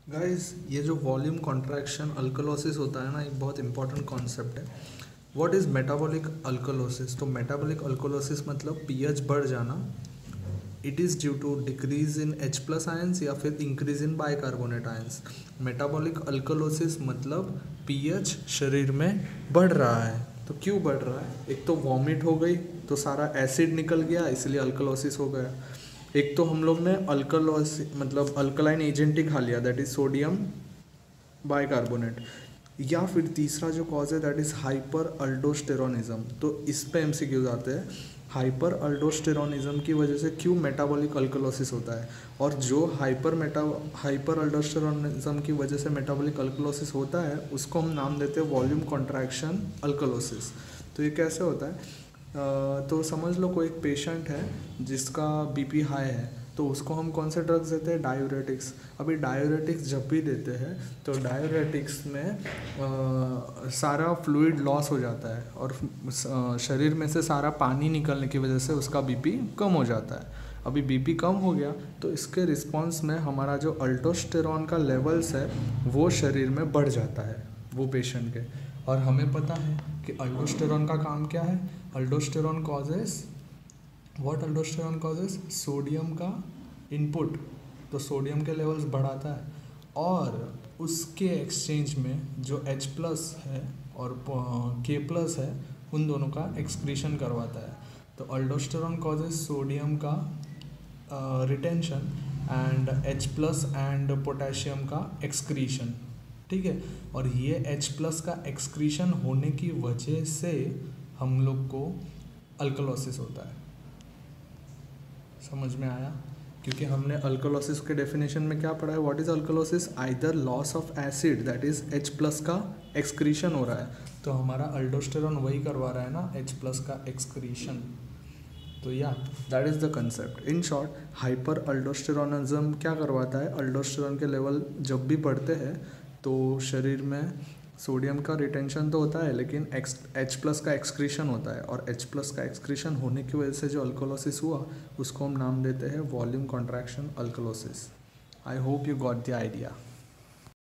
Guys, ये जो volume contraction alkalosis होता है ना, एक बहुत इंपॉर्टेंट कॉन्सेप्ट है। What is metabolic alkalosis? तो मेटाबॉलिक अल्कलोसिस मतलब पीएच बढ़ जाना। It is due to decrease in H plus ions या फिर increase in bicarbonate ions. Metabolic alkalosis मतलब पीएच शरीर में बढ़ रहा है। तो क्यों बढ़ रहा है? एक तो वॉमिट हो गई तो सारा एसिड निकल गया, इसलिए अल्कलोसिस हो गया। एक तो हम लोग ने अल्कलोसिस मतलब अल्कलाइन एजेंट ही खा लिया, दैट इज सोडियम बाइकार्बोनेट। या फिर तीसरा जो कॉज है दैट इज हाइपर अल्डोस्टेरोनिज्म। तो इस पे एमसीक्यूज आते हैं। हाइपर अल्डोस्टेरोनिज्म की वजह से क्यों मेटाबॉलिक अल्कलोसिस होता है, और जो हाइपर अल्डोस्टेरोनिज्म की वजह से मेटाबॉलिक अल्कलोसिस होता है उसको हम नाम देते हैं वॉल्यूम कॉन्ट्रैक्शन अल्कलोसिस। तो ये कैसे होता है? तो समझ लो कोई एक पेशेंट है जिसका बीपी हाई है, तो उसको हम कौन से ड्रग्स देते हैं? डायूरेटिक्स। अभी डायूरेटिक्स जब भी देते हैं तो डायूरेटिक्स में सारा फ्लूइड लॉस हो जाता है और शरीर में से सारा पानी निकलने की वजह से उसका बीपी कम हो जाता है। अभी बीपी कम हो गया तो इसके रिस्पॉन्स में हमारा जो अल्डोस्टेरॉन का लेवल्स है वो शरीर में बढ़ जाता है वो पेशेंट के। और हमें पता है कि अल्डोस्टेरॉन का काम क्या है? Aldosterone causes what? Aldosterone causes sodium का इनपुट। तो सोडियम के लेवल्स बढ़ाता है और उसके एक्सचेंज में जो H प्लस है और K प्लस है उन दोनों का एक्सक्रीशन करवाता है। तो अल्डोस्टेरॉन कॉजेस सोडियम का retention and H plus and potassium का एक्सक्रीशन। ठीक है, और ये H प्लस का एक्सक्रीशन होने की वजह से हम लोग को अल्कलोसिस होता है। समझ में आया? क्योंकि हमने अल्कलोसिस के डेफिनेशन में क्या पढ़ा है? What is alkalosis? Either loss of acid that is H plus का एक्सक्रीशन हो रहा है। तो हमारा अल्डोस्टेरॉन वही करवा रहा है ना, H प्लस का एक्सक्रीशन। तो या that is the concept. In short, hyperaldosteronism क्या करवाता है? अल्डोस्टेरॉन के लेवल जब भी बढ़ते हैं तो शरीर में सोडियम का रिटेंशन तो होता है लेकिन H प्लस का एक्सक्रीशन होता है, और H प्लस का एक्सक्रीशन होने की वजह से जो अल्कोलोसिस हुआ उसको हम नाम देते हैं volume contraction alkalosis. I hope you got the idea.